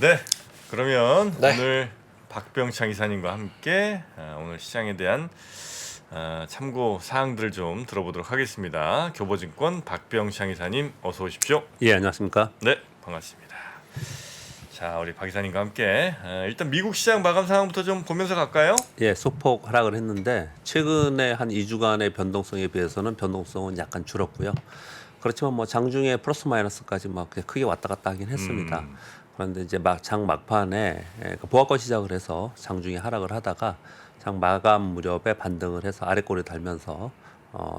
네, 그러면 네. 오늘 박병창 이사님과 함께 오늘 시장에 대한 참고 사항들을 좀 들어보도록 하겠습니다. 교보증권 박병창 이사님 어서 오십시오. 예, 안녕하십니까? 네, 반갑습니다. 자, 우리 박 이사님과 함께 일단 미국 시장 마감 상황부터 좀 보면서 갈까요? 예, 소폭 하락을 했는데 최근에 한 2주간의 변동성에 비해서는 변동성은 약간 줄었고요. 그렇지만 뭐 장중에 플러스 마이너스까지 막 크게 왔다 갔다 하긴 했습니다. 그런데 이제 장 막판에 그 보합권 시작을 해서 장중에 하락을 하다가 장 마감 무렵에 반등을 해서 아래꼬리 달면서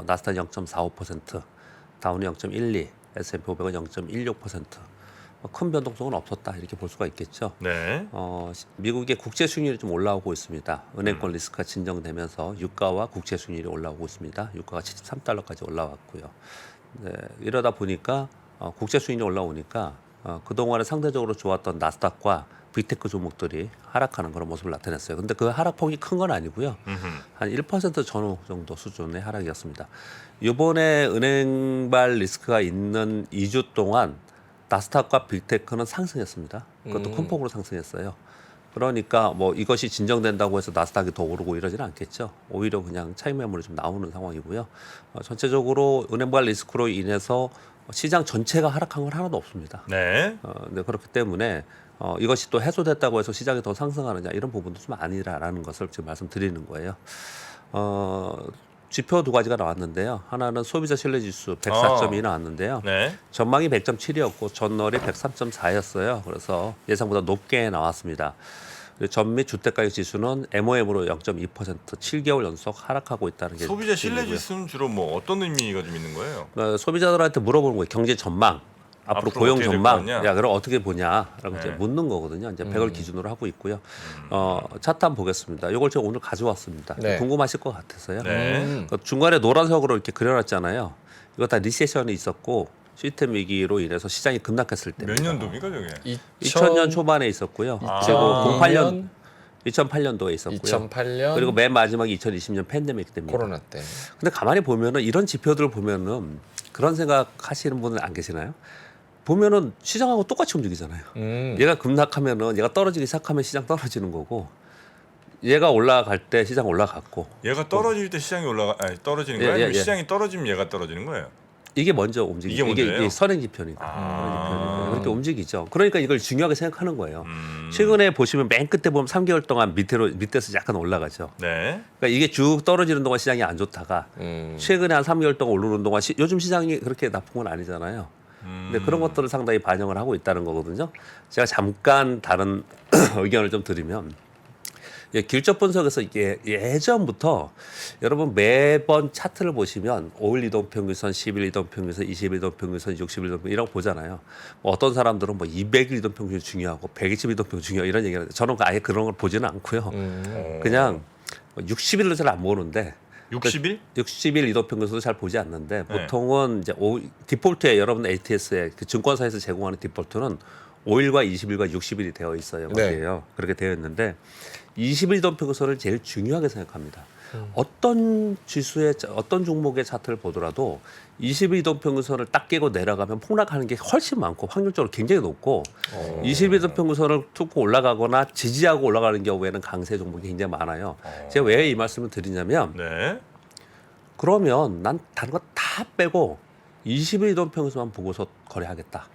나스닥 0.45%, 다운이 0.12, S&P 500은 0.16%. 큰 변동성은 없었다 이렇게 볼 수가 있겠죠. 네. 미국의 국채 수익률이 좀 올라오고 있습니다. 은행권 리스크가 진정되면서 유가와 국채 수익률이 올라오고 있습니다. 유가가 73달러까지 올라왔고요. 네, 이러다 보니까 국채 수익률이 올라오니까 그동안에 상대적으로 좋았던 나스닥과 빅테크 종목들이 하락하는 그런 모습을 나타냈어요. 근데 그 하락폭이 큰 건 아니고요. 한 1% 전후 정도 수준의 하락이었습니다. 이번에 은행발 리스크가 있는 2주 동안 나스닥과 빅테크는 상승했습니다. 그것도 큰 폭으로 상승했어요. 그러니까 뭐 이것이 진정된다고 해서 나스닥이 더 오르고 이러지는 않겠죠. 오히려 그냥 차익 매물이 좀 나오는 상황이고요. 전체적으로 은행발 리스크로 인해서 시장 전체가 하락한 건 하나도 없습니다. 네. 네, 그렇기 때문에 이것이 또 해소됐다고 해서 시장이 더 상승하느냐 이런 부분도 좀 아니라라는 것을 지금 말씀드리는 거예요. 지표 두 가지가 나왔는데요. 하나는 소비자 신뢰지수 104.2 나왔는데요. 네. 전망이 100.7이었고 전월이 103.4였어요. 그래서 예상보다 높게 나왔습니다. 그리고 전미 주택가격 지수는 MOM으로 0.2% 7개월 연속 하락하고 있다는 게 소비자 신뢰 특징이고요. 지수는 주로 뭐 어떤 의미가 좀 있는 거예요? 소비자들한테 물어보는 거예요. 경제 전망, 앞으로 고용 어떻게 될 전망, 것 같냐? 야 그럼 어떻게 보냐라고 네. 이제 묻는 거거든요. 이제 100을 기준으로 하고 있고요. 차트 한번 보겠습니다. 이걸 제가 오늘 가져왔습니다. 네. 궁금하실 것 같아서요. 네. 그 중간에 노란색으로 이렇게 그려놨잖아요. 이거 다 리세션이 있었고 시스템 위기로 인해서 시장이 급락했을 때 몇 년도입니까 저게? 2000년 초반에 있었고요. 그리고 2008년도에 있었고요. 2008년 그리고 맨 마지막이 2020년 팬데믹 때입니다. 코로나 때. 근데 가만히 보면은 이런 지표들을 보면은 그런 생각하시는 분은 안 계시나요? 보면은 시장하고 똑같이 움직이잖아요. 얘가 급락하면은 얘가 떨어지기 시작하면 시장 떨어지는 거고, 얘가 올라갈 때 시장 올라갔고, 얘가 떨어질 때 시장이 떨어지는 예, 거예요? 예, 아니면 예. 시장이 떨어지면 얘가 떨어지는 거예요? 이게 먼저 움직이죠. 이게 먼저예요? 이게 선행 지표니까. 그렇게 움직이죠. 그러니까 이걸 중요하게 생각하는 거예요. 최근에 보시면 맨 끝에 보면 3개월 동안 밑에서 약간 올라가죠. 네. 그러니까 이게 쭉 떨어지는 동안 시장이 안 좋다가 최근에 한 3개월 동안 오르는 동안 요즘 시장이 그렇게 나쁜 건 아니잖아요. 근데 그런 것들을 상당히 반영을 하고 있다는 거거든요. 제가 잠깐 다른 의견을 좀 드리면, 길적 분석에서 이게 예전부터 여러분 매번 차트를 보시면 5일 이동 평균선, 10일 이동 평균선, 20일 이동 평균선, 60일 이동 평균선 이런 거 보잖아요. 뭐 어떤 사람들은 뭐 200일 이동 평균이 중요하고 120일 이동 평균이 중요하고 이런 얘기를 하는데 저는 아예 그런 걸 보지는 않고요. 그냥 60일로 잘 안 보는데 60일? 60일 이동 평균선도 잘 보지 않는데 보통은 이제 디폴트에 여러분 ATS에 그 증권사에서 제공하는 디폴트는 5일과 20일과 60일이 되어 있어요. 거기에요. 그렇게 되어 있는데 20일 이동 평균선을 제일 중요하게 생각합니다. 어떤 지수의 어떤 종목의 차트를 보더라도 20일 이동 평균선을 딱 깨고 내려가면 폭락하는 게 훨씬 많고 확률적으로 굉장히 높고 20일 이동 평균선을 뚫고 올라가거나 지지하고 올라가는 경우에는 강세 종목이 굉장히 많아요. 제가 왜 이 말씀을 드리냐면 네. 그러면 난 다른 거 다 빼고 20일 이동 평균선만 보고서 거래하겠다.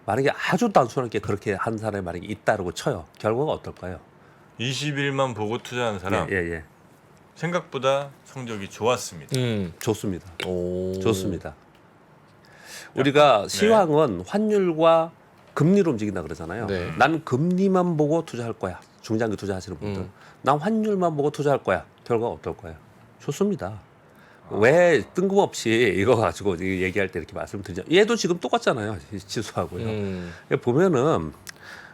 만약에 아주 단순하게 그렇게 한 사람이 만약에 있다고 쳐요. 결과가 어떨까요? 20일만 보고 투자한 사람 예. 생각보다 성적이 좋았습니다. 좋습니다. 오. 좋습니다. 우리가 시황은 환율과 금리로 움직인다 그러잖아요. 네. 난 금리만 보고 투자할 거야. 중장기 투자하시는 분들. 난 환율만 보고 투자할 거야. 결과가 어떨 거예요? 좋습니다. 왜 뜬금없이 이거 가지고 얘기할 때 이렇게 말씀드리죠. 얘도 지금 똑같잖아요. 지수하고요. 보면은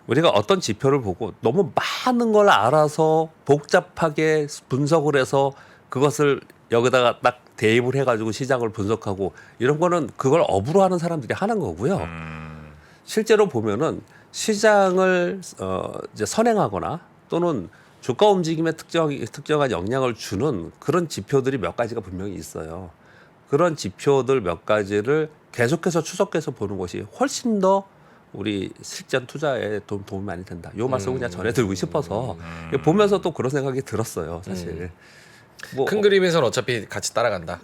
우리가 어떤 지표를 보고 너무 많은 걸 알아서 복잡하게 분석을 해서 그것을 여기다가 딱 대입을 해가지고 시장을 분석하고 이런 거는 그걸 업으로 하는 사람들이 하는 거고요. 실제로 보면은 시장을 이제 선행하거나 또는 주가 움직임에 특정한 영향을 주는 그런 지표들이 몇 가지가 분명히 있어요. 그런 지표들 몇 가지를 계속해서 추적해서 보는 것이 훨씬 더 우리 실전 투자에 도움이 많이 된다. 요 말씀을 그냥 전해드리고 싶어서 보면서 또 그런 생각이 들었어요, 사실. 뭐, 큰 그림에서는 어차피 같이 따라간다.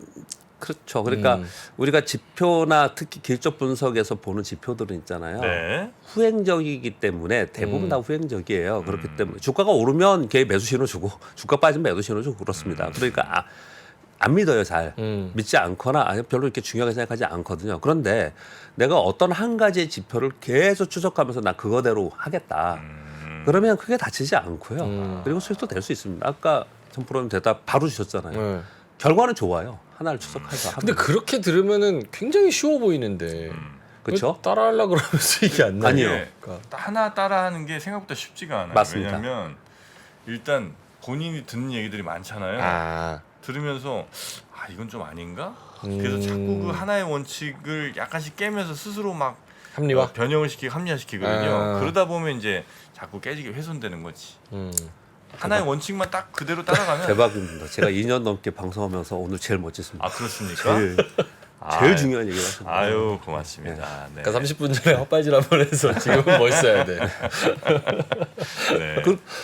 그렇죠. 그러니까 우리가 지표나 특히 길적 분석에서 보는 지표들은 있잖아요. 네. 후행적이기 때문에 대부분 다 후행적이에요. 그렇기 때문에 주가가 오르면 걔 매수 신호 주고 주가 빠지면 매도 신호 주고 그렇습니다. 그러니까 안 믿어요, 잘. 믿지 않거나 아니, 별로 이렇게 중요하게 생각하지 않거든요. 그런데 내가 어떤 한 가지의 지표를 계속 추적하면서 나 그거대로 하겠다. 그러면 크게 다치지 않고요. 그리고 수익도 될 수 있습니다. 아까 전 프로님 대답 바로 주셨잖아요. 결과는 좋아요. 하나를 추적해서. 근데 그렇게 들으면은 굉장히 쉬워 보이는데. 그쵸? 따라하려 그러면 수익이 안 나요. 아니요. 이게 하나 따라하는 게 생각보다 쉽지가 않아요. 맞습니다. 왜냐하면 일단 본인이 듣는 얘기들이 많잖아요. 들으면서 이건 좀 아닌가? 그래서 자꾸 그 하나의 원칙을 약간씩 깨면서 스스로 막 합리화? 변형을 시키고 합리화시키거든요. 그러다 보면 이제 자꾸 깨지게 훼손되는 거지. 하나의 원칙만 딱 그대로 따라가면 대박입니다. 제가 2년 넘게 방송하면서 오늘 제일 멋졌습니다. 그렇습니까? 제일 중요한 얘기를 하셨네요. 아유 고맙습니다. 네. 그러니까 30분 전에 헛발질 한번 해서 지금은 멋있어야 돼. 네.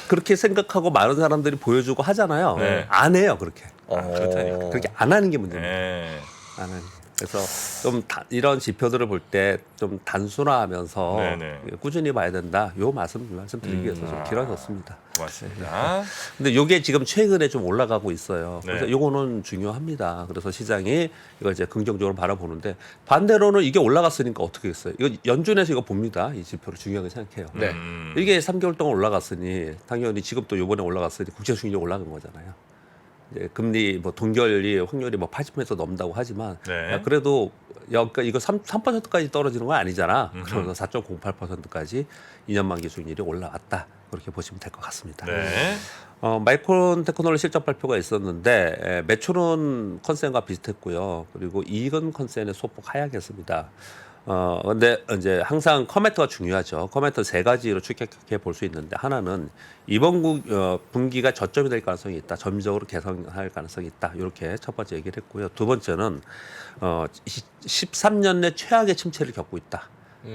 그렇게 생각하고 많은 사람들이 보여주고 하잖아요. 네. 안 해요, 그렇게. 그렇다니까. 그렇게 안 하는 게 문제입니다. 네. 안 하는 게. 그래서 좀 이런 지표들을 볼 때 좀 단순화하면서 네네. 꾸준히 봐야 된다. 요 말씀드리기 위해서 좀 길어졌습니다. 고맙습니다. 근데 요게 지금 최근에 좀 올라가고 있어요. 그래서 네. 요거는 중요합니다. 그래서 시장이 이걸 이제 긍정적으로 바라보는데 반대로는 이게 올라갔으니까 어떻게 했어요? 이거 연준에서 이거 봅니다. 이 지표를 중요하게 생각해요. 네. 이게 3개월 동안 올라갔으니 당연히 지금 또 요번에 올라갔으니 국채 수익률이 올라간 거잖아요. 이제 금리 뭐 동결이 확률이 뭐 80% 넘는다고 하지만 네. 야, 그래도 그러니까 이거 3%까지 떨어지는 건 아니잖아. 그러면서 4.08%까지 2년 만기 수익률이 올라왔다. 그렇게 보시면 될 것 같습니다. 네. 마이크론 테크놀로지 실적 발표가 있었는데 매출은 컨센과 비슷했고요. 그리고 이익은 컨센의 소폭 하향했습니다. 근데 이제 항상 커멘트가 중요하죠. 커멘트 세 가지로 추격해 볼 수 있는데 하나는 이번 분기가 저점이 될 가능성이 있다. 점진적으로 개선할 가능성이 있다. 이렇게 첫 번째 얘기를 했고요. 두 번째는 13년 내 최악의 침체를 겪고 있다.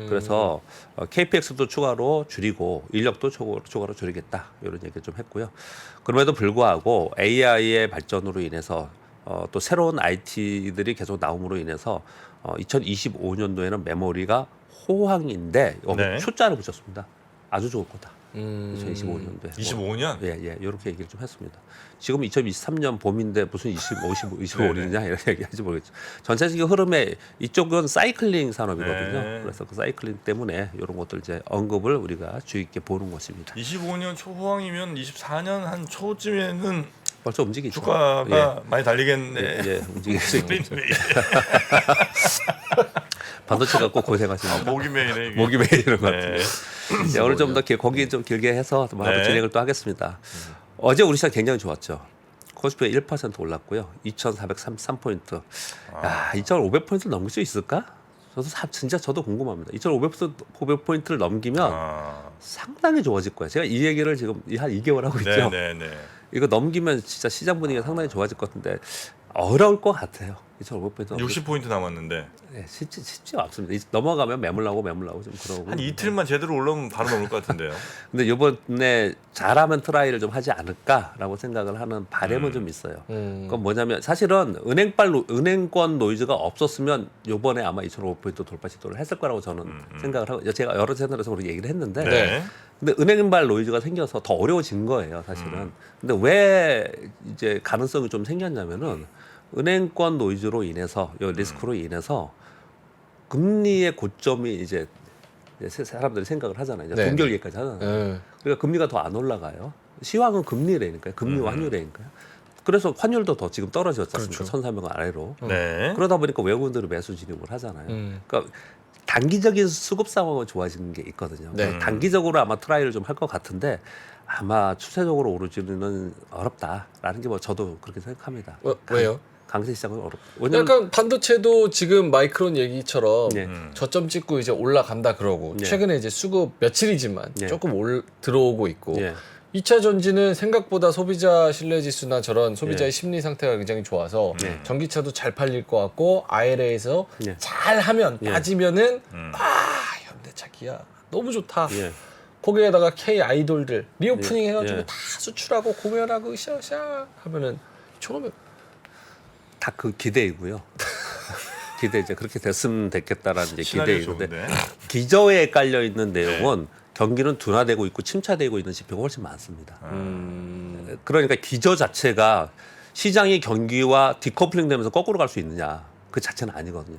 그래서 KPX도 추가로 줄이고 인력도 추가로 줄이겠다. 이런 얘기를 좀 했고요. 그럼에도 불구하고 AI의 발전으로 인해서 또 새로운 IT들이 계속 나옴으로 인해서 2025년도에는 메모리가 호황인데 여기 네. 초짜를 붙였습니다. 아주 좋을 거다. 2025년도에. 25년? 예, 이렇게 얘기를 좀 했습니다. 지금 2023년 봄인데 무슨 25년이냐 이런 얘기하지 모르겠죠. 전체적인 흐름에 이쪽은 사이클링 산업이거든요. 네. 그래서 그 사이클링 때문에 이런 것들 이제 언급을 우리가 주의 깊게 보는 것입니다. 25년 초호황이면 24년 한 초쯤에는 벌써 움직이죠. 주가가 많이 달리겠네. 예, 움직이죠. 반도체 갖고 고생하시는 목이 메이네. 이게. 목이 메이는 것 네. 같아요. 오늘 좀 더 거기 좀 길게 해서 뭐 한번 네. 진행을 또 하겠습니다. 어제 우리 시장 굉장히 좋았죠. 코스피가 1% 올랐고요. 2,433포인트. 야, 2,500포인트 넘길 수 있을까? 진짜 저도 궁금합니다. 2,500포인트를 넘기면 상당히 좋아질 거예요. 제가 이 얘기를 지금 한 2개월 하고 있죠. 네네네. 이거 넘기면 진짜 시장 분위기가 상당히 좋아질 것 같은데 어려울 것 같아요. 2,500포인트. 60포인트 남았는데 네, 쉽지 않습니다. 넘어가면 매물나고 좀 그러고. 한 이틀만 제대로 올라오면 바로 넘을 것 같은데요. 근데 이번에 잘하면 트라이를 좀 하지 않을까라고 생각을 하는 바람은 좀 있어요. 그건 뭐냐면 사실은 은행권 노이즈가 없었으면 이번에 아마 2,500포인트 돌파 시도를 했을 거라고 저는 생각을 하고 제가 여러 채널에서 그렇게 얘기를 했는데 네. 근데 은행발 노이즈가 생겨서 더 어려워진 거예요, 사실은. 근데 왜 이제 가능성이 좀 생겼냐면은 은행권 노이즈로 인해서 이 리스크로 인해서 금리의 고점이 이제 사람들이 생각을 하잖아요. 이제 네. 동결 얘기까지 하잖아요. 그러니까 금리가 더 안 올라가요. 시황은 금리라니까요. 금리와 환율이니까요. 그래서 환율도 더 지금 떨어졌지 않습니까? 그렇죠. 1,300원 아래로. 네. 그러다 보니까 외국인들이 매수 진입을 하잖아요. 그러니까 단기적인 수급 상황은 좋아지는 게 있거든요. 네. 단기적으로 아마 트라이를 좀 할 것 같은데 아마 추세적으로 오르지는 어렵다라는 게 뭐 저도 그렇게 생각합니다. 왜요? 강세 시장은 어렵다. 왜냐면 약간 반도체도 지금 마이크론 얘기처럼 네. 저점 찍고 이제 올라간다 그러고 네. 최근에 이제 수급 며칠이지만 네. 조금 들어오고 있고 예. 2차 전지는 생각보다 소비자 신뢰지수나 저런 소비자의 네. 심리 상태가 굉장히 좋아서 네. 전기차도 잘 팔릴 것 같고 IRA에서 네. 잘하면 네. 빠지면은 현대차기 이야 너무 좋다. 예. 거기에다가 K 아이돌들 리오프닝 예, 해가지고 예. 다 수출하고 공연하고 샤샤 하면은 1,500. 다 그 기대이고요. 기대 이제 그렇게 됐으면 됐겠다라는 이제 시나리오 기대인데 좋은데. 기저에 깔려 있는 내용은 경기는 둔화되고 있고 침체되고 있는 지표가 훨씬 많습니다. 그러니까 기저 자체가 시장이 경기와 디커플링 되면서 거꾸로 갈 수 있느냐 그 자체는 아니거든요.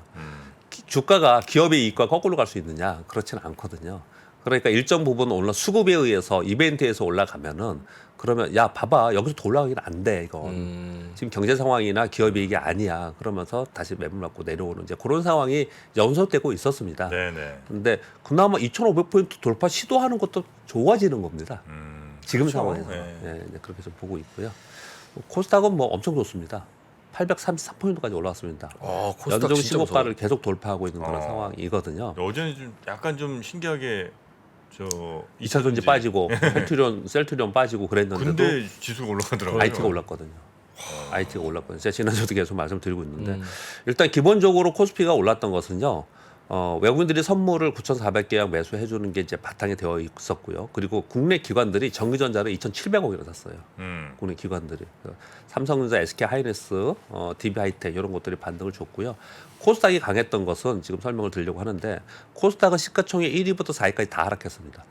주가가 기업의 이익과 거꾸로 갈 수 있느냐 그렇지는 않거든요. 그러니까 일정 부분 오늘 수급에 의해서 이벤트에서 올라가면은 그러면 야 봐봐 여기서 더 올라가기는 안 돼 이건 지금 경제 상황이나 기업 이익이 아니야 그러면서 다시 매물 맞고 내려오는 이제 그런 상황이 연속되고 있었습니다. 네네. 근데 그나마 2,500포인트 돌파 시도하는 것도 좋아지는 겁니다. 지금 그렇죠. 상황에서 네. 네, 이제 그렇게 좀 보고 있고요. 코스닥은 뭐 엄청 좋습니다. 833포인트까지 올라왔습니다. 코스닥 연중 진짜 15바를 계속 돌파하고 있는 그런 어. 상황이거든요. 어제는 좀 약간 좀 신기하게 저 2차전지 빠지고 셀트리온 빠지고 그랬는데도 근데 지수가 올라가더라고요. IT가 올랐거든요. IT가 올랐거든요. 제가 지난주도 계속 말씀드리고 있는데 일단 기본적으로 코스피가 올랐던 것은요. 외국인들이 선물을 9,400개약 매수해 주는 게 이제 바탕이 되어 있었고요. 그리고 국내 기관들이 전기전자를 2,700억이나 샀어요. 국내 기관들이 삼성전자, SK 하이닉스, DB 하이텍 이런 것들이 반등을 줬고요. 코스닥이 강했던 것은 지금 설명을 드리려고 하는데 코스닥은 시가총액 1위부터 4위까지 다 하락했습니다.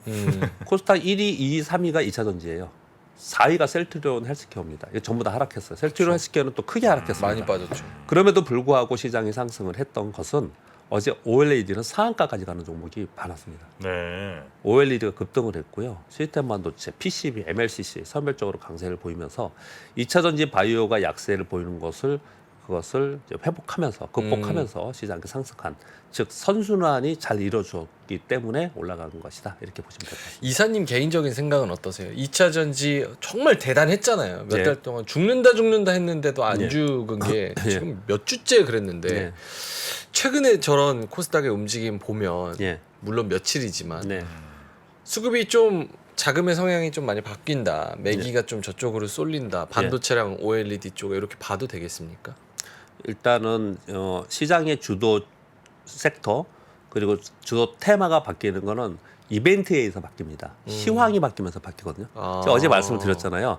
코스닥 1위, 2위, 3위가 2차 전지예요. 4위가 셀트리온 헬스케어입니다. 이게 전부 다 하락했어요. 셀트리온 헬스케어는 또 크게 하락했습니다. 많이 빠졌죠. 그럼에도 불구하고 시장이 상승을 했던 것은 어제 OLED는 상한가까지 가는 종목이 많았습니다. 네. OLED가 급등을 했고요. 시스템 반도체, PCB, MLCC 선별적으로 강세를 보이면서 2차 전지 바이오가 약세를 보이는 그것을 이제 회복하면서 극복하면서 시장이 상승한 즉 선순환이 잘 이루어졌기 때문에 올라가는 것이다 이렇게 보시면 될 것 같습니다. 이사님 개인적인 생각은 어떠세요? 2차 전지 정말 대단했잖아요. 몇 예. 달 동안 죽는다 했는데도 안 예. 죽은 게 예. 지금 몇 주째 그랬는데 네. 최근에 저런 코스닥의 움직임 보면 예. 물론 며칠이지만 네. 수급이 좀 자금의 성향이 좀 많이 바뀐다. 매기가 좀 저쪽으로 쏠린다. 반도체랑 OLED 쪽에 이렇게 봐도 되겠습니까? 일단은 시장의 주도 섹터 그리고 주도 테마가 바뀌는 거는 이벤트에 의해서 바뀝니다. 시황이 바뀌면서 바뀌거든요. 아. 제가 어제 말씀을 드렸잖아요.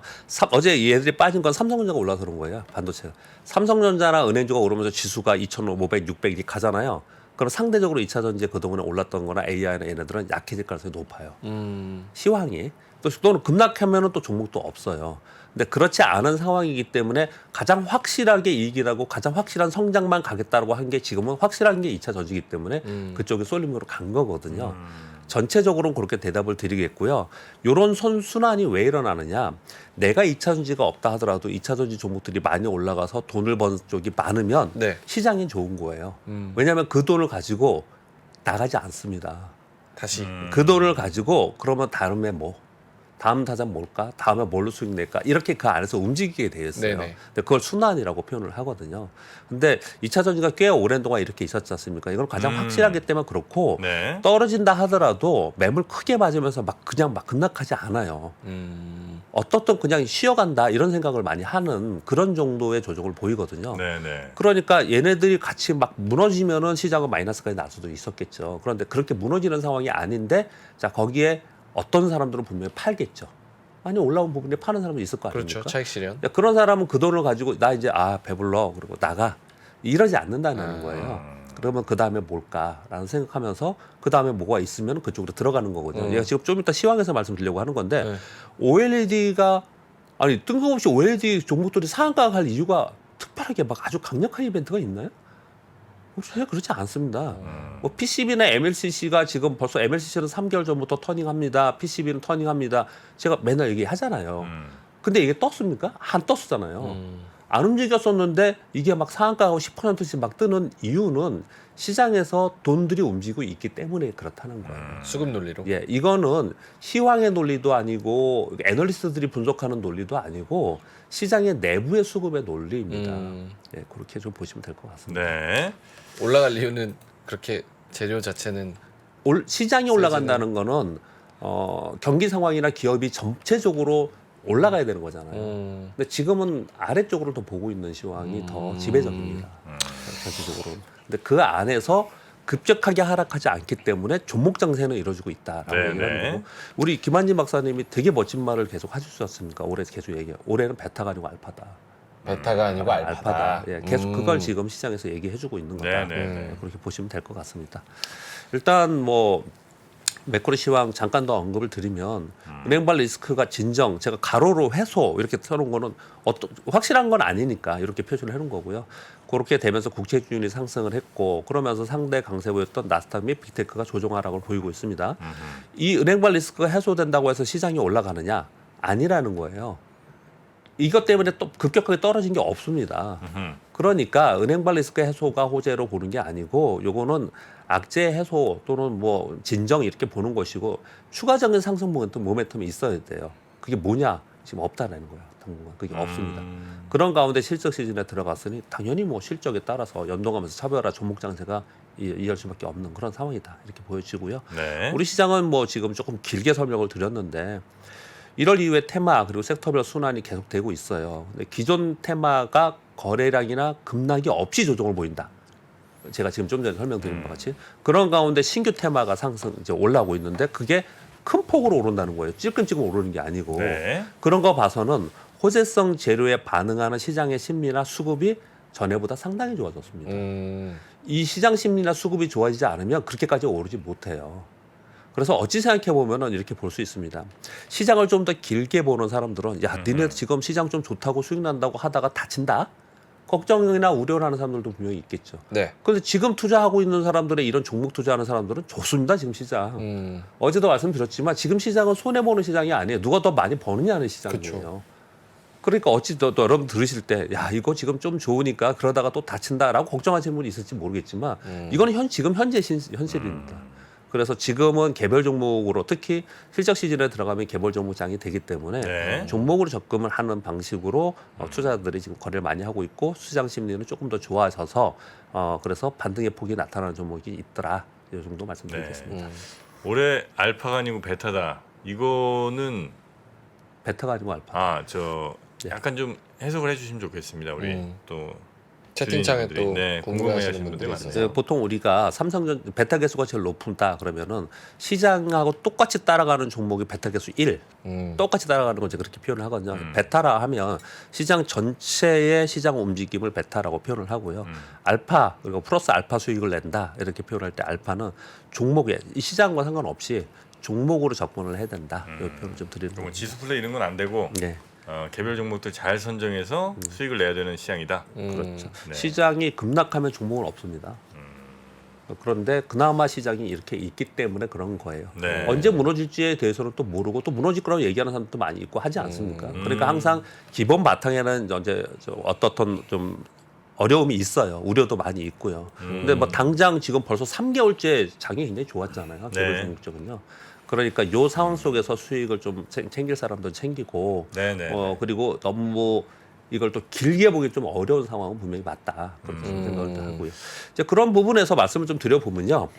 어제 얘들이 빠진 건 삼성전자가 올라서 그런 거예요. 반도체가. 삼성전자나 은행주가 오르면서 지수가 2,500, 600이 가잖아요. 그럼 상대적으로 2차 전지에 그동안에 올랐던 거나 AI나 얘네들은 약해질 가능성이 높아요. 시황이. 또는 급락하면 또 종목도 없어요. 근데 그렇지 않은 상황이기 때문에 가장 확실하게 이익이라고 가장 확실한 성장만 가겠다고 한 게 지금은 확실한 게 2차 전지이기 때문에 그쪽에 쏠림으로 간 거거든요. 전체적으로는 그렇게 대답을 드리겠고요. 이런 선순환이 왜 일어나느냐. 내가 2차 전지가 없다 하더라도 2차 전지 종목들이 많이 올라가서 돈을 버는 쪽이 많으면 네. 시장이 좋은 거예요. 왜냐하면 그 돈을 가지고 나가지 않습니다. 다시 그 돈을 가지고 그러면 다음에 뭐 다음 타자 뭘까? 다음에 뭘로 수익 낼까? 이렇게 그 안에서 움직이게 돼 있어요. 네네. 근데 그걸 순환이라고 표현을 하거든요. 근데 2차 전지가 꽤 오랜 동안 이렇게 있었지 않습니까? 이건 가장 확실하기 때문에 그렇고 네. 떨어진다 하더라도 매물 크게 맞으면서 그냥 급락하지 않아요. 어떻든 그냥 쉬어간다 이런 생각을 많이 하는 그런 정도의 조정을 보이거든요. 네네. 그러니까 얘네들이 같이 막 무너지면은 시장은 마이너스까지 날 수도 있었겠죠. 그런데 그렇게 무너지는 상황이 아닌데 자 거기에 어떤 사람들은 분명히 팔겠죠. 아니 올라온 부분에 파는 사람도 있을 거 아닙니까? 그렇죠. 차익 실현. 그런 사람은 그 돈을 가지고 나 이제 배불러 그리고 나가 이러지 않는다는 거예요. 그러면 그 다음에 뭘까라는 생각하면서 그 다음에 뭐가 있으면 그쪽으로 들어가는 거거든요. 제가 지금 좀 이따 시황에서 말씀드리려고 하는 건데 네. OLED가 아니 뜬금없이 OLED 종목들이 상한가 갈 이유가 특별하게 막 아주 강력한 이벤트가 있나요? 전혀 그렇지 않습니다. 뭐 PCB나 MLCC가 지금 벌써 MLCC는 3개월 전부터 터닝합니다. PCB는 터닝합니다. 제가 맨날 얘기하잖아요. 근데 이게 떴습니까? 안 떴었잖아요. 안 움직였었는데 이게 막 상한가하고 10%씩 막 뜨는 이유는 시장에서 돈들이 움직이고 있기 때문에 그렇다는 거예요. 수급 논리로. 예, 이거는 시황의 논리도 아니고 애널리스트들이 분석하는 논리도 아니고 시장의 내부의 수급의 논리입니다. 예, 그렇게 좀 보시면 될 것 같습니다. 네. 올라갈 이유는 그렇게 재료 자체는 시장이 올라간다는 거는 경기 상황이나 기업이 전체적으로 올라가야 되는 거잖아요. 근데 지금은 아래쪽으로 더 보고 있는 시황이 더 지배적입니다. 전체적으로. 근데 그 안에서 급격하게 하락하지 않기 때문에 종목 장세는 이루어지고 있다라고 네, 얘기를 네. 하는 거고 우리 김한진 박사님이 되게 멋진 말을 계속 하셨지 않습니까? 올해 계속 얘기해. 올해는 베타가 아니고 알파다. 베타가 아니고 알파다. 예, 계속 그걸 지금 시장에서 얘기해주고 있는 거다. 네, 네, 네. 그렇게 보시면 될 것 같습니다. 일단 뭐 매크로 시황 잠깐 더 언급을 드리면 은행발 리스크가 진정 제가 가로로 해소 이렇게 써놓은 거는 확실한 건 아니니까 이렇게 표시를 해놓은 거고요. 그렇게 되면서 국채주율이 상승을 했고 그러면서 상대 강세 보였던 나스닥 및 빅테크가 조정 하락을 보이고 있습니다. 이 은행발 리스크가 해소된다고 해서 시장이 올라가느냐? 아니라는 거예요. 이것 때문에 또 급격하게 떨어진 게 없습니다. 그러니까 은행발 리스크 해소가 호재로 보는 게 아니고 요거는 악재 해소 또는 뭐 진정 이렇게 보는 것이고 추가적인 상승 모멘텀이 있어야 돼요. 그게 뭐냐? 지금 없다라는 거예요. 당분간 그게 없습니다. 그런 가운데 실적 시즌에 들어갔으니 당연히 뭐 실적에 따라서 연동하면서 차별화 종목 장세가 이어질 수밖에 없는 그런 상황이다. 이렇게 보여지고요. 네. 우리 시장은 뭐 지금 조금 길게 설명을 드렸는데 1월 이후에 테마 그리고 섹터별 순환이 계속되고 있어요. 근데 기존 테마가 거래량이나 급락이 없이 조정을 보인다. 제가 지금 좀 전에 설명드린 것 같이 그런 가운데 신규 테마가 상승 이제 올라오고 있는데 그게 큰 폭으로 오른다는 거예요. 찔끔찔끔 오르는 게 아니고 네. 그런 거 봐서는 호재성 재료에 반응하는 시장의 심리나 수급이 전에보다 상당히 좋아졌습니다. 이 시장 심리나 수급이 좋아지지 않으면 그렇게까지 오르지 못해요. 그래서 어찌 생각해 보면은 이렇게 볼 수 있습니다. 시장을 좀 더 길게 보는 사람들은 야, 니네 지금 시장 좀 좋다고 수익 난다고 하다가 다친다? 걱정이나 우려하는 사람들도 분명히 있겠죠. 네. 그런데 지금 투자하고 있는 사람들의 이런 종목 투자하는 사람들은 좋습니다. 지금 시장. 어제도 말씀드렸지만 지금 시장은 손해보는 시장이 아니에요. 누가 더 많이 버느냐는 시장이에요. 그쵸. 그러니까 어찌 또 여러분 들으실 때 야 이거 지금 좀 좋으니까 그러다가 또 다친다라고 걱정하시는 분이 있을지 모르겠지만 이거는 지금 현재 현실입니다. 그래서 지금은 개별 종목으로 특히 실적 시즌에 들어가면 개별 종목장이 되기 때문에 네. 종목으로 접근을 하는 방식으로 투자자들이 지금 거래를 많이 하고 있고 시장 심리는 조금 더 좋아져서 그래서 반등의 폭이 나타나는 종목이 있더라. 이 정도 말씀드리겠습니다. 올해 알파가 아니고 베타다. 이거는 베타가 아니고 알파. 저 네. 약간 좀 해석을 해주시면 좋겠습니다. 우리 또 채팅창에 주인님들이, 또 네, 궁금해하시는 궁금해하시는 분들이 분들이 있어서 보통 우리가 삼성전 베타 개수가 제일 높다 그러면은 시장하고 똑같이 따라가는 종목이 베타 개수 1 똑같이 따라가는 걸 이제 그렇게 표현을 하거든요. 베타라 하면 시장 전체의 시장 움직임을 베타라고 표현을 하고요. 알파 그리고 플러스 알파 수익을 낸다 이렇게 표현할 때 알파는 종목에 이 시장과 상관없이 종목으로 접근을 해야 된다. 이 표현을 좀 드리는 그럼 거죠. 지수 플레이 이런 건 안 되고 네. 개별 종목들 잘 선정해서 수익을 내야 되는 시장이다. 그렇죠. 네. 시장이 급락하면 종목은 없습니다. 그런데 그나마 시장이 이렇게 있기 때문에 그런 거예요. 네. 언제 무너질지에 대해서는 또 모르고 또 무너질 거라고 얘기하는 사람도 많이 있고 하지 않습니까? 그러니까 항상 기본 바탕에는 이제 어떻든 좀 어려움이 있어요. 우려도 많이 있고요. 근데 뭐 당장 지금 벌써 3개월째 장이 굉장히 좋았잖아요. 개별 네. 종목적은요. 그러니까 요 상황 속에서 수익을 좀 챙길 사람도 챙기고 네네. 그리고 너무 이걸 또 길게 보기 좀 어려운 상황은 분명히 맞다 그렇게 생각을 하고요. 이제 그런 부분에서 말씀을 좀 드려보면요,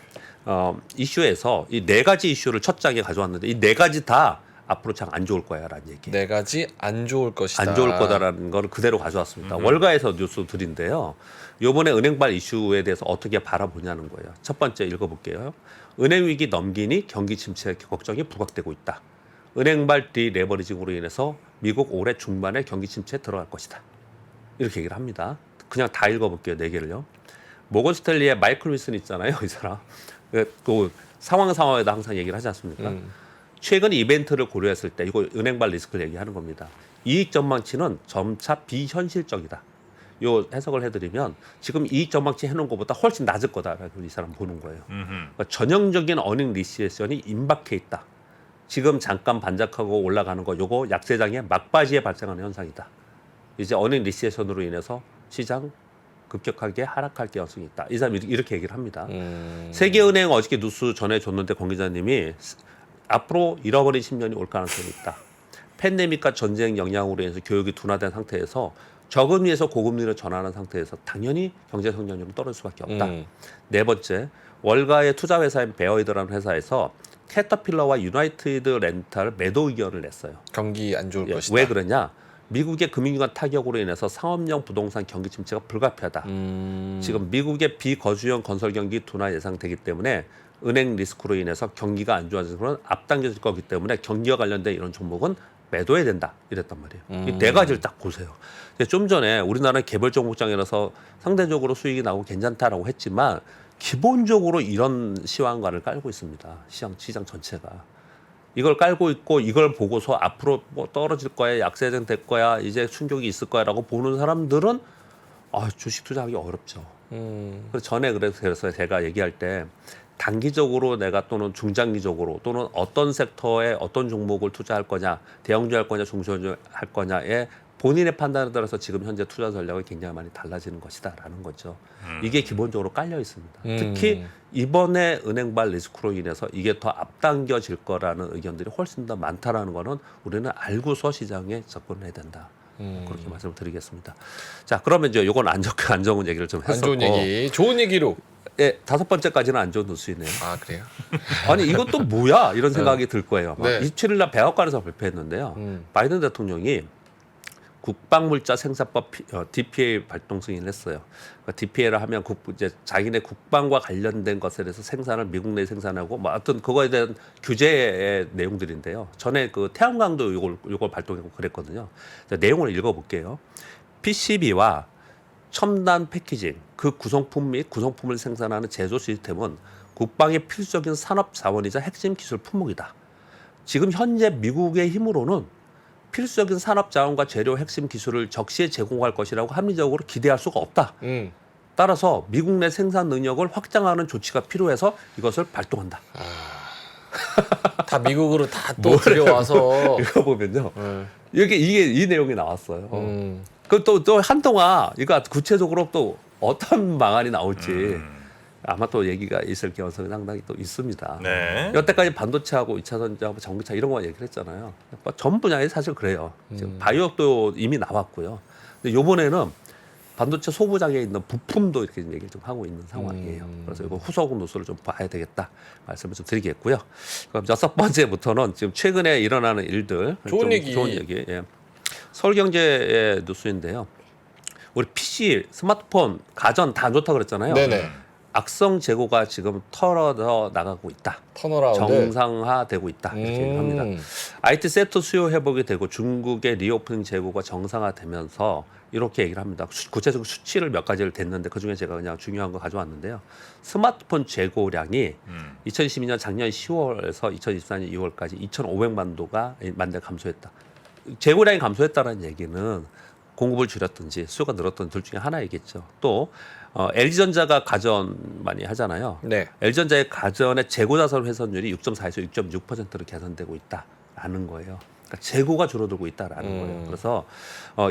이슈에서 이 네 가지 이슈를 첫 장에 가져왔는데 이 네 가지 다 앞으로 장 안 좋을 거야라는 얘기. 네 가지 안 좋을 것이다. 안 좋을 거다라는 걸 그대로 가져왔습니다. 월가에서 뉴스들인데요. 이번에 은행발 이슈에 대해서 어떻게 바라보냐는 거예요. 첫 번째 읽어볼게요. 은행 위기 넘기니 경기 침체 걱정이 부각되고 있다. 은행발 디레버리징으로 인해서 미국 올해 중반에 경기 침체에 들어갈 것이다. 이렇게 얘기를 합니다. 그냥 다 읽어볼게요. 네 개를요. 모건 스탠리의 마이클 윌슨 있잖아요. 이 사람. 그 상황에다 항상 얘기를 하지 않습니까? 최근 이벤트를 고려했을 때 이거 은행발 리스크를 얘기하는 겁니다. 이익 전망치는 점차 비현실적이다. 요 해석을 해드리면 지금 이익 전망치 해놓은 것보다 훨씬 낮을 거다라고 이 사람 보는 거예요. 그러니까 전형적인 어닝 리세션이 임박해 있다. 지금 잠깐 반작하고 올라가는 거 요거 약세장의 막바지에 발생하는 현상이다. 이제 어닝 리세션으로 인해서 시장 급격하게 하락할 가능성이 있다. 이 사람이 이렇게 얘기를 합니다. 세계은행 어저께 뉴스 전해줬는데 권 기자님이 앞으로 잃어버린 10년이 올 가능성이 있다. 팬데믹과 전쟁 영향으로 인해서 교육이 둔화된 상태에서 저금리에서 고금리로 전환한 상태에서 당연히 경제 성장률은 떨어질 수밖에 없다. 네 번째, 월가의 투자 회사인 베어이드라는 회사에서 캐터필러와 유나이티드 렌탈 매도 의견을 냈어요. 경기 안 좋을 것이다. 왜 그러냐? 미국의 금융기관 타격으로 인해서 상업용 부동산 경기 침체가 불가피하다. 지금 미국의 비거주형 건설 경기 둔화 예상되기 때문에 은행 리스크로 인해서 경기가 안 좋아지는 건 앞당겨질 거기 때문에 경기와 관련된 이런 종목은 매도해야 된다 이랬단 말이에요. 이 네 가지를 딱 보세요. 좀 전에 우리나라는 개별적 목장이라서 상대적으로 수익이 나오고 괜찮다라고 했지만 기본적으로 이런 시황관을 깔고 있습니다. 시장 전체가. 이걸 깔고 있고 이걸 보고서 앞으로 뭐 떨어질 거야, 약세장 될 거야, 이제 충격이 있을 거야라고 보는 사람들은 주식 투자하기 어렵죠. 그래서 전에 그래서 제가 얘기할 때 단기적으로 내가 또는 중장기적으로 또는 어떤 섹터에 어떤 종목을 투자할 거냐, 대형주 할 거냐, 중소형주 할 거냐에 본인의 판단에 따라서 지금 현재 투자 전략이 굉장히 많이 달라지는 것이다라는 거죠. 이게 기본적으로 깔려 있습니다. 특히 이번에 은행발 리스크로 인해서 이게 더 앞당겨질 거라는 의견들이 훨씬 더 많다라는 거는 우리는 알고서 시장에 접근해야 된다. 그렇게 말씀을 드리겠습니다. 자, 그러면 이제 요건 안 좋은 얘기를 좀 했었고. 안 좋은 얘기, 좋은 얘기로. 예, 5번째까지는 안 좋은 뉴스이네요. 아, 그래요? 아니 이것도 뭐야 이런 생각이 들 거예요. 네. 27일 날 백악관에서 발표했는데요. 바이든 대통령이 국방물자 생산법 DPA 발동 승인을 했어요. 그러니까 DPA를 하면 이제 자기네 국방과 관련된 것에 대해서 생산을 미국 내에 생산하고 뭐 하여튼 그거에 대한 규제의 내용들인데요. 전에 그 태양광도 이걸 발동했고 그랬거든요. 자, 내용을 읽어볼게요. PCB와 첨단 패키징, 그 구성품 및 구성품을 생산하는 제조 시스템은 국방의 필수적인 산업 자원이자 핵심 기술 품목이다. 지금 현재 미국의 힘으로는 필수적인 산업 자원과 재료 핵심 기술을 적시에 제공할 것이라고 합리적으로 기대할 수가 없다. 따라서 미국 내 생산 능력을 확장하는 조치가 필요해서 이것을 발동한다. 다 미국으로 다 또 들여와서. 이거 보면요. 이게 이 내용이 나왔어요. 그 또 한동안 이거 구체적으로 또 어떤 방안이 나올지 아마 또 얘기가 있을 가능성이 상당히 또 있습니다. 네. 여태까지 반도체하고 2차 전지하고 전기차 이런 거 얘기를 했잖아요. 뭐 전 분야에 사실 그래요. 지금 바이오도 이미 나왔고요. 근데 이번에는 반도체 소부장에 있는 부품도 이렇게 얘기를 좀 하고 있는 상황이에요. 그래서 이거 후속 뉴스를 좀 봐야 되겠다 말씀을 좀 드리겠고요. 그럼 6번째부터는 지금 최근에 일어나는 일들 좋은 얘기. 예. 서울경제의 뉴스인데요. 우리 PC, 스마트폰, 가전 다 안 좋다 그랬잖아요. 네네. 악성 재고가 지금 털어져 나가고 있다. 턴어라운드. 정상화되고 있다. 이렇게 얘기합니다. IT 섹터 수요 회복이 되고 중국의 리오프닝 재고가 정상화되면서 이렇게 얘기를 합니다. 구체적으로 수치를 몇 가지를 댔는데 그중에 제가 그냥 중요한 거 가져왔는데요. 스마트폰 재고량이 2012년 작년 10월에서 2024년 2월까지 2,500만 대 감소했다. 재고량이 감소했다는 얘기는 공급을 줄였든지 수요가 늘었던 둘 중에 하나이겠죠. 또 LG전자가 가전 많이 하잖아요. 네. LG전자의 가전의 재고 자산 훼손율이 6.4에서 6.6%로 개선되고 있다라는 거예요. 그러니까 재고가 줄어들고 있다라는 거예요. 그래서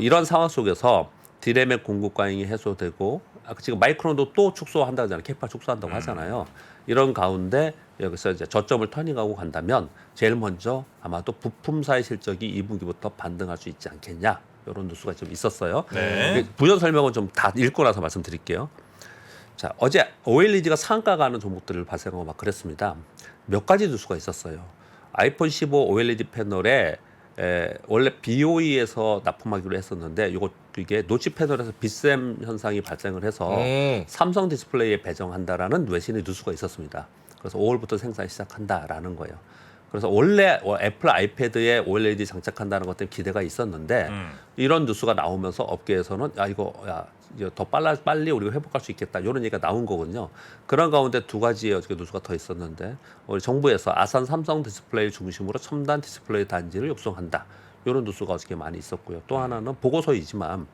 이런 상황 속에서 디램의 공급 과잉이 해소되고 지금 마이크론도 또 축소한다고 하잖아요. 캐파 축소한다고 하잖아요. 이런 가운데 여기서 이제 저점을 터닝하고 간다면 제일 먼저 아마도 부품사의 실적이 2분기부터 반등할 수 있지 않겠냐. 이런 뉴스가 좀 있었어요. 네. 부연 설명은 좀 다 읽고 나서 말씀드릴게요. 자, 어제 OLED가 상한가 가는 종목들을 발생하고 막 그랬습니다. 몇 가지 뉴스가 있었어요. 아이폰 15 OLED 패널에 원래 BOE에서 납품하기로 했었는데 이게 노치 패널에서 빗샘 현상이 발생을 해서 삼성 디스플레이에 배정한다라는 외신의 뉴스가 있었습니다. 그래서 5월부터 생산 시작한다라는 거예요. 그래서 원래 애플 아이패드에 OLED 장착한다는 것 때문에 기대가 있었는데 이런 뉴스가 나오면서 업계에서는 이거 더 빨리 우리가 회복할 수 있겠다 이런 얘기가 나온 거거든요. 그런 가운데 두 가지의 어떻게 뉴스가 더 있었는데 우리 정부에서 아산 삼성 디스플레이 중심으로 첨단 디스플레이 단지를 육성한다. 이런 뉴스가 어저께 많이 있었고요. 또 하나는 보고서이지만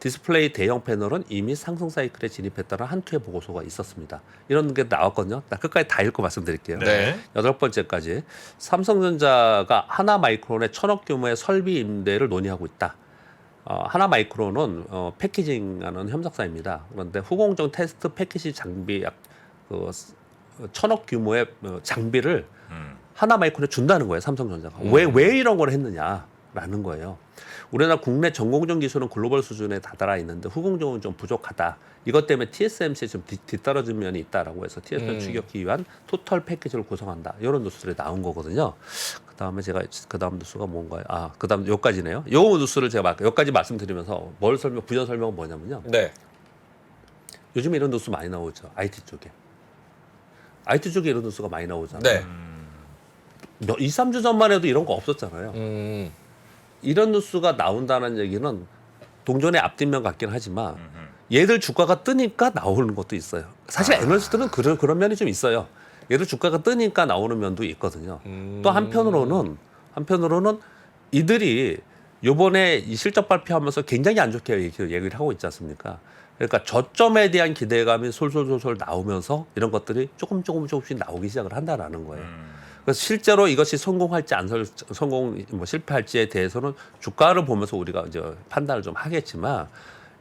디스플레이 대형 패널은 이미 상승 사이클에 진입했다는 한 투의 보고서가 있었습니다. 이런 게 나왔거든요. 나 끝까지 다 읽고 말씀드릴게요. 네. 8번째까지 삼성전자가 하나마이크론의 1,000억 규모의 설비 임대를 논의하고 있다. 하나마이크론은 패키징하는 협력사입니다. 그런데 후공정 테스트 패키지 장비 약 1,000억 규모의 장비를 하나마이크론에 준다는 거예요. 삼성전자가. 왜 이런 걸 했느냐라는 거예요. 우리나라 국내 전공정 기술은 글로벌 수준에 다다라 있는데 후공정은 좀 부족하다. 이것 때문에 TSMC에 좀 뒤떨어진 면이 있다라고 해서 TSMC 추격하기 위한 토탈 패키지를 구성한다. 이런 뉴스들이 나온 거거든요. 그다음에 제가 그다음 뉴스가 뭔가요? 그다음 여기까지네요. 요 뉴스를 제가 여기까지 말씀드리면서 부연 설명은 뭐냐면요. 네. 요즘 이런 뉴스 많이 나오죠. IT 쪽에 이런 뉴스가 많이 나오잖아요. 네. 2, 3주 전만 해도 이런 거 없었잖아요. 음. 이런 뉴스가 나온다는 얘기는 동전의 앞뒷면 같긴 하지만 얘들 주가가 뜨니까 나오는 것도 있어요. 사실 애널리스트는 그런 면이 좀 있어요. 얘들 주가가 뜨니까 나오는 면도 있거든요. 또 한편으로는 이들이 요번에 이 실적 발표하면서 굉장히 안 좋게 얘기를 하고 있지 않습니까? 그러니까 저점에 대한 기대감이 솔솔 나오면서 이런 것들이 조금씩 나오기 시작을 한다라는 거예요. 그래서 실제로 이것이 성공할지 실패할지에 대해서는 주가를 보면서 우리가 이제 판단을 좀 하겠지만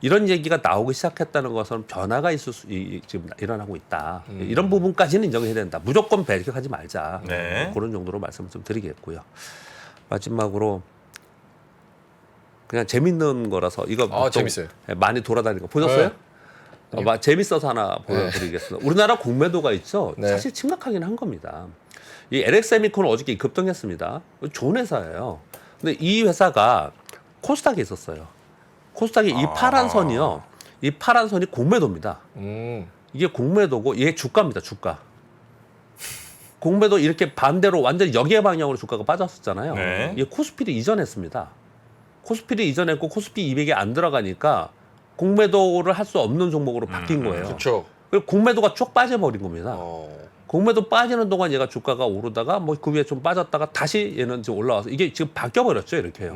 이런 얘기가 나오기 시작했다는 것은 변화가 지금 일어나고 있다. 이런 부분까지는 인정해야 된다. 무조건 배격하지 말자. 네. 그런 정도로 말씀을 좀 드리겠고요. 마지막으로 그냥 재밌는 거라서 이거 보통 재밌어요. 많이 돌아다니는 거 보셨어요? 네. 재밌어서 하나 보여드리겠습니다. 우리나라 공매도가 있죠. 네. 사실 심각하긴 한 겁니다. 이 LX세미콘은 어저께 급등했습니다. 좋은 회사예요. 근데 이 회사가 코스닥에 있었어요. 코스닥에 이 파란 선이요. 이 파란 선이 공매도입니다. 이게 공매도고 이게 주가입니다. 주가. 공매도 이렇게 반대로 완전히 역의 방향으로 주가가 빠졌었잖아요. 네. 이게 코스피를 이전했습니다. 코스피를 이전했고 코스피 200에 안 들어가니까 공매도를 할 수 없는 종목으로 바뀐 거예요. 그렇죠. 그리고 공매도가 쭉 빠져버린 겁니다. 어. 공매도 빠지는 동안 얘가 주가가 오르다가 뭐 그 위에 좀 빠졌다가 다시 얘는 지금 올라와서 이게 지금 바뀌어버렸죠. 이렇게요.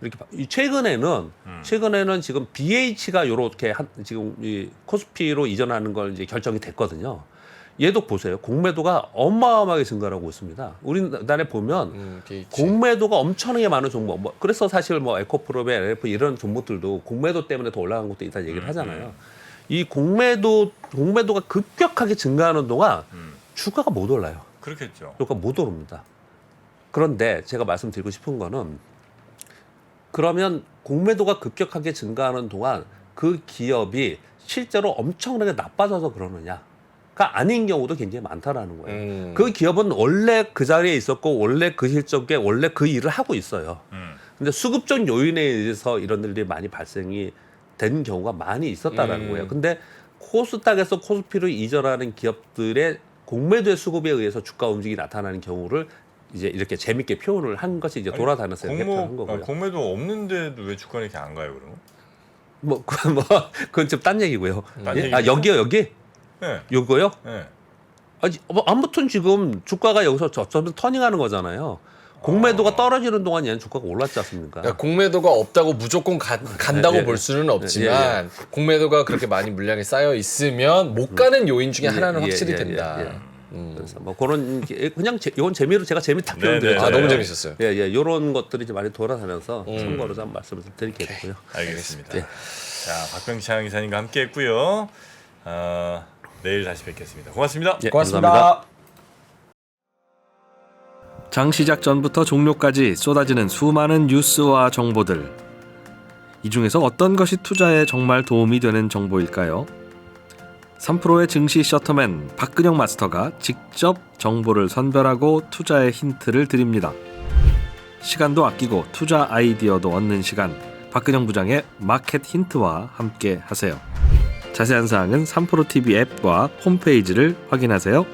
이렇게 최근에는 지금 BH가 요렇게 지금 이 코스피로 이전하는 걸 이제 결정이 됐거든요. 얘도 보세요. 공매도가 어마어마하게 증가하고 있습니다. 우리나라에 보면 BH. 공매도가 엄청나게 많은 종목. 그래서 사실 에코프로베, LF 이런 종목들도 공매도 때문에 더 올라간 것도 있다 얘기를 하잖아요. 이 공매도가 급격하게 증가하는 동안 주가가 못 올라요. 그렇겠죠. 주가가 못 오릅니다. 그런데 제가 말씀드리고 싶은 거는 그러면 공매도가 급격하게 증가하는 동안 그 기업이 실제로 엄청나게 나빠져서 그러느냐가 아닌 경우도 굉장히 많다라는 거예요. 그 기업은 원래 그 자리에 있었고 원래 그 실적에 원래 그 일을 하고 있어요. 근데 수급적 요인에 의해서 이런 일들이 많이 발생이 된 경우가 많이 있었다라는 거예요. 근데 코스닥에서 코스피로 이전하는 기업들의 공매도의 수급에 의해서 주가 움직임이 나타나는 경우를 이제 이렇게 재밌게 표현을 한 것이 이제 돌아다녔어요. 한 거고요. 공매도 없는데도 왜 주가는 이렇게 안 가요, 그러면? 그건 좀 딴 얘기고요. 딴 예? 얘기죠? 여기? 네. 요거요? 네. 아무튼 지금 주가가 여기서 저점 터닝하는 거잖아요. 공매도가 떨어지는 동안 얘는 주가가 올랐지 않습니까? 그러니까 공매도가 없다고 무조건 간다고 예, 예. 볼 수는 없지만 공매도가 그렇게 많이 물량이 쌓여 있으면 못 가는 요인 중에 하나는 확실히 된다. 그래서 그런 그냥 이건 재미로 제가 재밌다 표현드렸죠. 너무 재밌었어요. 이런 것들이 좀 많이 돌아다녀서 참고로 좀 말씀을 좀 드리겠고요. 알겠습니다. 예. 자, 박병창 기사님과 함께했고요. 내일 다시 뵙겠습니다. 고맙습니다. 예, 고맙습니다. 감사합니다. 장 시작 전부터 종료까지 쏟아지는 수많은 뉴스와 정보들. 이 중에서 어떤 것이 투자에 정말 도움이 되는 정보일까요? 3프로의 증시 셔터맨 박근영 마스터가 직접 정보를 선별하고 투자의 힌트를 드립니다. 시간도 아끼고 투자 아이디어도 얻는 시간, 박근영 부장의 마켓 힌트와 함께 하세요. 자세한 사항은 3프로 TV 앱과 홈페이지를 확인하세요.